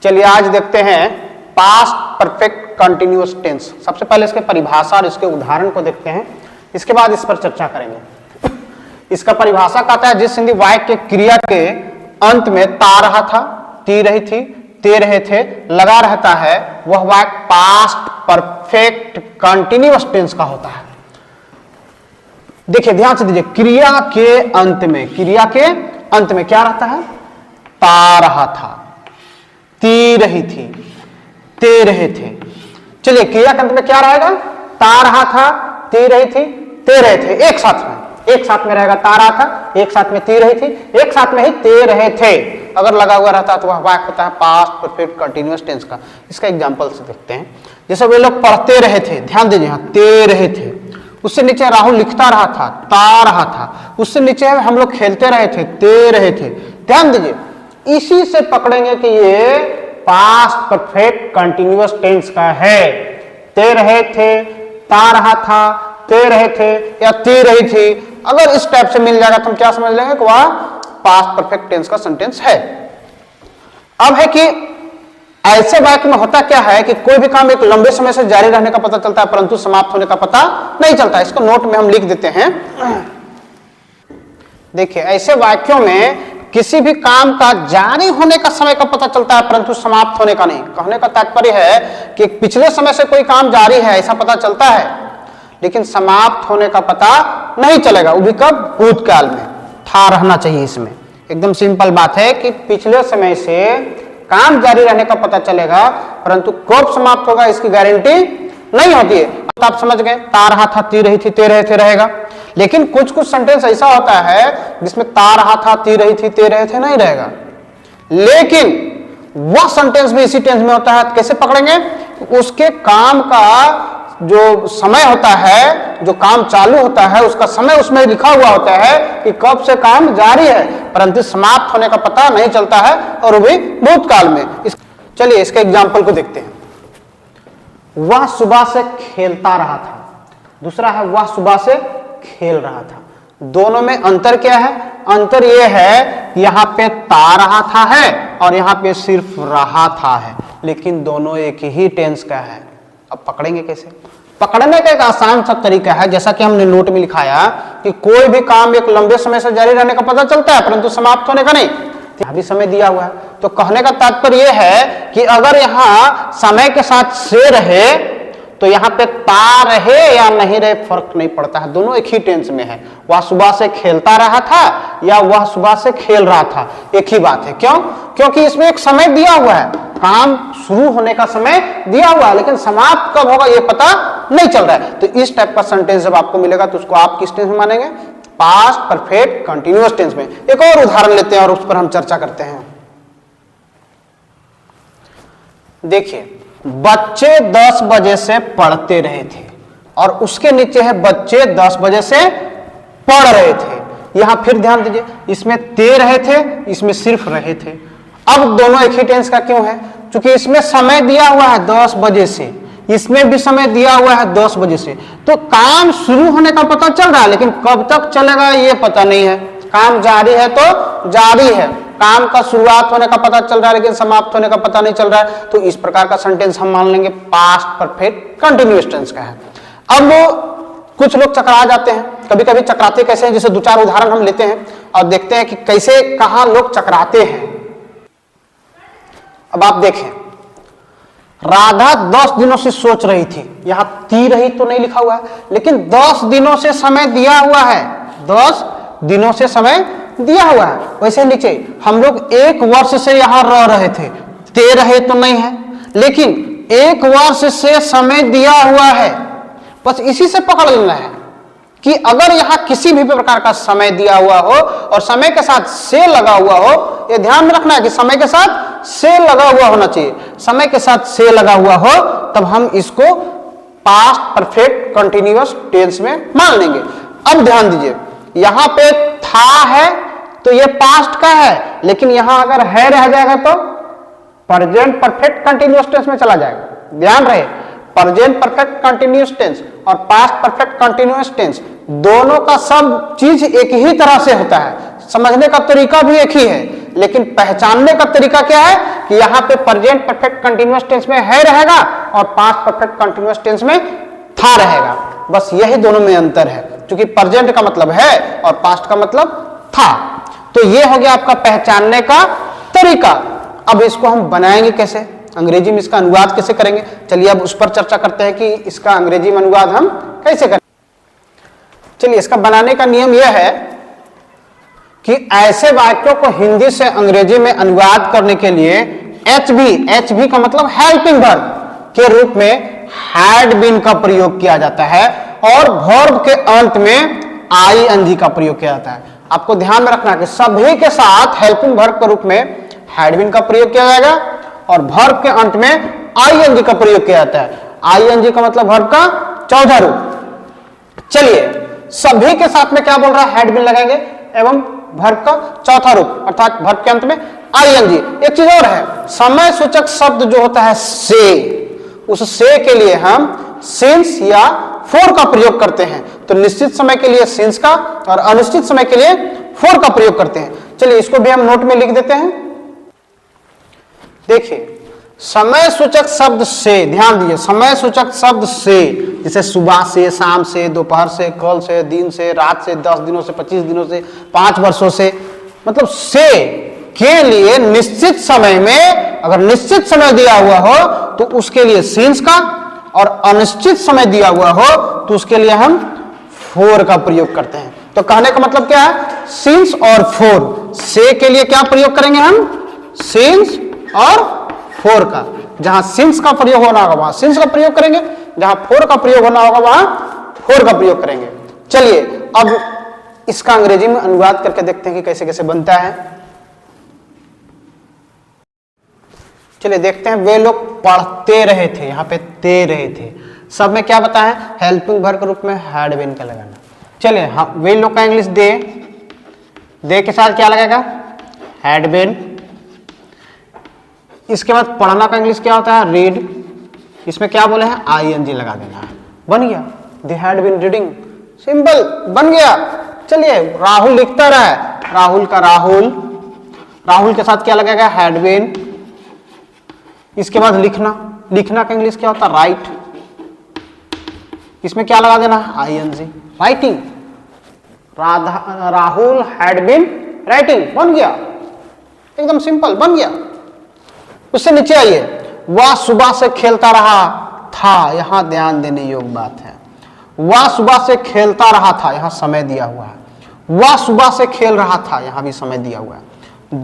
चलिए आज देखते हैं पास्ट परफेक्ट कंटिन्यूअस टेंस। सबसे पहले इसके परिभाषा और इसके उदाहरण को देखते हैं, इसके बाद इस पर चर्चा करेंगे। इसका परिभाषा कहता है जिस हिंदी वाक्य के क्रिया के अंत में ता रहा था, ती रही थी, ते रहे थे लगा रहता है, वह वाक्य पास्ट परफेक्ट कंटिन्यूअस टेंस का होता है। देखिए ध्यान से दीजिए, क्रिया के अंत में, क्रिया के अंत में क्या रहता है? ता रहा था, ती रही थी, ते रहे थे। चलिए क्रिया के अंत में क्या रहेगा? ता रहा था, ती रही थी, ते रहे थे। एक साथ में रहेगा ता रहा था, एक साथ में ती रही थी, एक साथ में ही ते रहे थे। अगर लगा हुआ रहता तो वह वाक्य होता है पास्ट परफेक्ट कंटिन्यूअस टेंस का। इसका एग्जांपल से देखते हैं। जैसे वे लोग पढ़ते रहे थे, ध्यान दीजिए यहां ते रहे थे, उससे नीचे राहुल लिखता रहा था, ता रहा था, उससे नीचे हम लोग खेलते रहे थे, ते रहे थे। ध्यान दीजिए, इसी से पकड़ेंगे कि ये पास्ट परफेक्ट कंटिन्यूअस टेंस का है। ते रहे थे, ता रहा था, ते रहे थे या ती रही थी, अगर इस टाइप से मिल जाएगा तो हम क्या समझ लेंगे कि वह पास्ट परफेक्ट टेंस का सेंटेंस है। अब है कि ऐसे वाक्य में होता क्या है कि कोई भी काम एक लंबे समय से जारी रहने का पता चलता है परंतु समाप्त होने का पता नहीं चलता। इसको नोट में हम लिख देते हैं। देखिए ऐसे वाक्यों में किसी भी काम का जारी होने का समय का पता चलता है परंतु समाप्त होने का नहीं। कहने का तात्पर्य है कि पिछले समय से कोई काम जारी है ऐसा पता चलता है, लेकिन समाप्त होने का पता नहीं चलेगा। वो भी कब? भूतकाल में। था रहना चाहिए इसमें। एकदम सिंपल बात है कि पिछले समय से काम जारी रहने का पता चलेगा परंतु कब समाप्त होगा इसकी गारंटी नहीं होती है। तो आप समझ गए, ता रहा था, ती रही थी, ते रहे थे रहेगा। लेकिन कुछ कुछ सेंटेंस ऐसा होता है जिसमें ता रहा था, ती रही थी, ते रहे थे नहीं रहेगा, लेकिन वह सेंटेंस भी इसी टेंस में होता है। कैसे पकड़ेंगे? उसके काम का जो समय होता है, जो काम चालू होता है, उसका समय उसमें लिखा हुआ होता है कि कब से काम जारी है परंतु समाप्त होने का पता नहीं चलता है, और वो भी भूतकाल में। चलिए इसके एग्जाम्पल को देखते हैं। वह सुबह से खेलता रहा था, दूसरा है वह सुबह से खेल रहा था। दोनों में अंतर क्या है? अंतर यह है यहाँ पे ता रहा था है और यहाँ पे सिर्फ रहा था है, लेकिन दोनों एक ही टेंस का है। अब पकड़ेंगे कैसे? पकड़ने का एक आसान सा तरीका है, जैसा कि हमने नोट में लिखाया कि कोई भी काम एक लंबे समय से जारी रहने का पता चलता है परंतु समाप्त होने का नहीं। अभी समय दिया हुआ है, तो कहने का तात्पर्य यह है कि अगर यहाँ समय के साथ से रहे तो यहाँ पे ता रहे या नहीं रहे फर्क नहीं पड़ता है, दोनों एक ही टेंस में है। वह सुबह से खेलता रहा था या वह सुबह से खेल रहा था, एक ही बात है। क्यों? क्योंकि इसमें एक समय दिया हुआ है, काम शुरू होने का समय दिया हुआ है, लेकिन समाप्त कब होगा ये पता नहीं चल रहा है। तो इस टाइप का सेंटेंस जब आपको मिलेगा तो उसको आप किस टेंस में मानेंगे? पास्ट परफेक्ट कंटिन्यूअस टेंस में। एक और उदाहरण लेते हैं और उस पर हम चर्चा करते हैं। देखिए, बच्चे 10 बजे से पढ़ते रहे थे और उसके नीचे है बच्चे 10 बजे से पढ़ रहे थे। यहां फिर ध्यान दीजिए, इसमें ते रहे थे, इसमें सिर्फ रहे थे। अब दोनों एक ही टेंस का क्यों है? क्योंकि इसमें समय दिया हुआ है 10 बजे से, इसमें भी समय दिया हुआ है 10 बजे से, तो काम शुरू होने का पता चल रहा है लेकिन कब तक चलेगा ये पता नहीं है। काम जारी है तो जारी है, काम का शुरुआत होने का पता चल रहा है लेकिन समाप्त होने का पता नहीं चल रहा है। तो इस प्रकार का सेंटेंस हम मान लेंगे पास्ट परफेक्ट कंटिन्यूअस टेंस का है। अब कुछ लोग चकरा जाते हैं, कभी कभी चकराते कैसे हैं, जैसे 2-4 उदाहरण हम लेते हैं और देखते हैं कि कैसे कहां लोग चकराते हैं। अब आप देखें, राधा 10 दिनों से सोच रही थी, यहां ती रही तो नहीं लिखा हुआ है, लेकिन 10 दिनों से समय दिया हुआ है, 10 दिनों से समय दिया हुआ है। वैसे नीचे हम लोग 1 वर्ष से यहां रह रहे थे, ते रहे तो नहीं है, लेकिन 1 वर्ष से समय दिया हुआ है। बस इसी से पकड़ लेना है कि अगर यहां किसी भी प्रकार का समय दिया हुआ हो और समय के साथ से लगा हुआ हो, यह ध्यान में रखना है कि समय के साथ से लगा हुआ होना चाहिए। समय के साथ से लगा हुआ हो तब हम इसको पास्ट परफेक्ट कंटिन्यूअस टेंस में मान लेंगे। अब ध्यान दीजिए, यहां पे था है तो ये पास्ट का है, लेकिन यहां अगर है रह जाएगा तो प्रेजेंट परफेक्ट कंटिन्यूअस टेंस में चला जाएगा। ध्यान रहे, प्रेजेंट परफेक्ट कंटिन्यूअस टेंस और पास्ट परफेक्ट कंटिन्यूअस टेंस दोनों का सब चीज एक ही तरह से होता है। समझने का तरीका भी एक ही है, लेकिन पहचानने का तरीका क्या है कि यहां पे प्रेजेंट परफेक्ट कंटीन्यूअस टेंस में है रहेगा और पास्ट परफेक्ट कंटीन्यूअस टेंस में था रहेगा। बस यही दोनों में अंतर है, क्योंकि प्रेजेंट का मतलब है और पास्ट का मतलब था। तो ये हो गया आपका पहचानने का तरीका। अब इसको हम बनाएंगे कैसे, अंग्रेजी में इसका अनुवाद कैसे करेंगे, चलिए अब उस पर चर्चा करते हैं कि इसका अंग्रेजी में अनुवाद हम कैसे करें। चलिए, इसका बनाने का नियम यह है कि ऐसे वाक्यों को हिंदी से अंग्रेजी में अनुवाद करने के लिए HB का मतलब हेल्पिंग वर्ब के रूप में हैड बीन का प्रयोग किया जाता है और वर्ब के अंत में ING का प्रयोग किया जाता है। आपको ध्यान में रखना है कि सभी के साथ हेल्पिंग वर्ब के रूप में हैड बीन का प्रयोग किया जाएगा और वर्ब के अंत में ING का प्रयोग किया जाता है। ING का मतलब वर्ब का चौथा रूप। चलिए, सभी के साथ में क्या बोल रहा है, हैड बीन लगाएंगे एवं वर्ब का चौथा रूप अर्थात वर्ब के अंत में ING। एक चीज और है, समय सूचक शब्द जो होता है से, उस से के लिए हम सिंस या फॉर का प्रयोग करते हैं। तो निश्चित समय के लिए सिंस का और अनिश्चित समय के लिए फॉर का प्रयोग करते हैं। चलिए, इसको भी हम नोट में लिख देते हैं। देखिए, समय सूचक शब्द से, ध्यान दीजिए, समय सूचक शब्द से, जैसे सुबह से, शाम से, दोपहर से, कल से, दिन से, रात से, 10 दिनों से, 25 दिनों से, 5 वर्षों से, मतलब से के लिए निश्चित समय में अगर निश्चित समय दिया हुआ हो तो उसके लिए सिंस का और अनिश्चित समय दिया हुआ हो तो उसके लिए हम फॉर का प्रयोग करते हैं। तो कहने का मतलब क्या है, सिंस और फॉर। से के लिए क्या प्रयोग करेंगे हम, सिंस और फॉर का। जहां सिंस का प्रयोग होना होगा वहां सिंस का प्रयोग करेंगे, जहां फॉर का प्रयोग होना होगा वहां फॉर का प्रयोग करेंगे। चलिए, अब इसका अंग्रेजी में अनुवाद करके देखते हैं कि कैसे कैसे बनता है। चलिए देखते हैं। वे लोग पढ़ते रहे थे, यहाँ पे ते रहे थे, सब में क्या बताएं, हेल्पिंग वर्ब के रूप में हैड बीन का लगाना। चलिए, हाँ, वे लोग का इंग्लिश दे के साथ क्या लगेगा, हैड बीन। इसके बाद पढ़ना का इंग्लिश क्या होता है, रीड। इसमें क्या बोले हैं, ING लगा देना है, बन गया, they had been reading. Simple, बन गया। चलिए, राहुल लिखता रहा है, राहुल का राहुल के साथ क्या लगेगा, हैड बीन। इसके बाद लिखना का इंग्लिश क्या होता है, राइट। इसमें क्या लगा देना है, ING, writing. Rahul had been writing, बन गया, एकदम सिंपल, बन गया। उससे नीचे आइए, वह सुबह से खेलता रहा था, यहां ध्यान देने योग्य बात है। वह सुबह से खेलता रहा था, यहां समय दिया हुआ है। वह सुबह से खेल रहा था, यहां भी समय दिया हुआ है।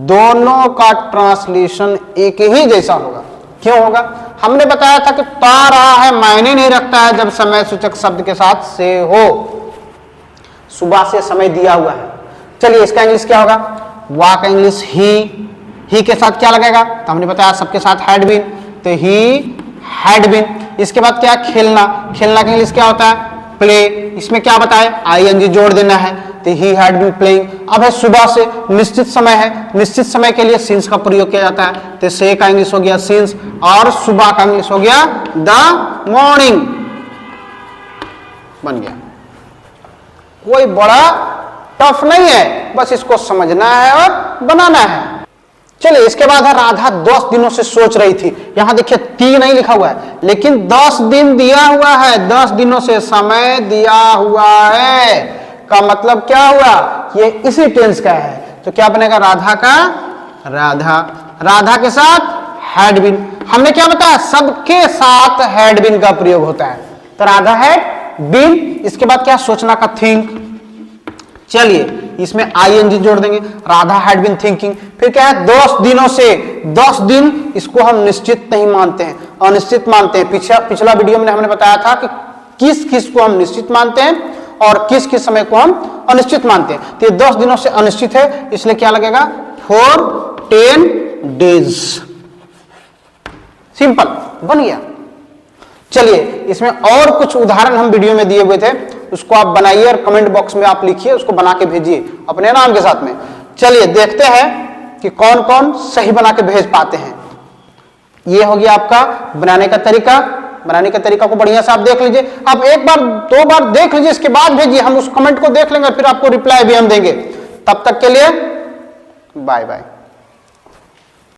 दोनों का ट्रांसलेशन एक ही जैसा होगा। क्यों होगा, हमने बताया था कि ता रहा है मायने नहीं रखता है जब समय सूचक शब्द के साथ से हो। सुबह से समय दिया हुआ है। चलिए, इसका इंग्लिश क्या होगा, वाह का इंग्लिश ही के साथ क्या लगेगा, तो हमने बताया सबके साथ हैड बीन, तो ही हैड बीन। इसके बाद क्या, खेलना का इंग्लिश क्या होता है, प्ले। इसमें क्या बताए, ING जोड़ देना है, तो ही हैड बीन प्लेइंग। अब है सुबह से, निश्चित समय है, निश्चित समय के लिए सिंस का प्रयोग किया जाता है, तो से का इंग्लिश हो गया सिंस और सुबह का इंग्लिश हो गया द मॉर्निंग, बन गया। कोई बड़ा टफ नहीं है, बस इसको समझना है और बनाना है। चलिए, इसके बाद है राधा 10 दिनों से सोच रही थी। यहां देखिए 3 नहीं लिखा हुआ है, लेकिन 10 दिन दिया हुआ है, 10 दिनों से समय दिया हुआ है का मतलब क्या हुआ, ये इसी टेंस का है। तो क्या बनेगा, राधा का राधा के साथ हैड बीन। हमने क्या बताया, सबके साथ हैड बीन का प्रयोग होता है, तो राधा हैड बीन। इसके बाद क्या, सोचना का थिंक। चलिए, इसमें ING जोड़ देंगे, राधा हैड बीन थिंकिंग। फिर क्या है, 10 दिनों से, 10 दिन इसको हम निश्चित नहीं मानते हैं, अनिश्चित मानते हैं। पिछला वीडियो में हमने बताया था कि किस किस को हम निश्चित मानते हैं और किस किस समय को हम अनिश्चित मानते हैं। तो ये 10 दिनों से अनिश्चित है, इसलिए क्या लगेगा, फॉर 10 डेज। सिंपल, बन गया। चलिए, इसमें और कुछ उदाहरण हम वीडियो में दिए हुए थे, उसको आप बनाइए और कमेंट बॉक्स में आप लिखिए, उसको बना के भेजिए अपने नाम के साथ में। चलिए देखते हैं कि कौन कौन सही बना के भेज पाते हैं। ये हो गया आपका बनाने का तरीका। बनाने के तरीका को बढ़िया से आप देख लीजिए, आप एक बार 2 बार देख लीजिए, इसके बाद भेजिए, हम उस कमेंट को देख लेंगे, फिर आपको रिप्लाई भी हम देंगे तब तक के लिए बाय बाय।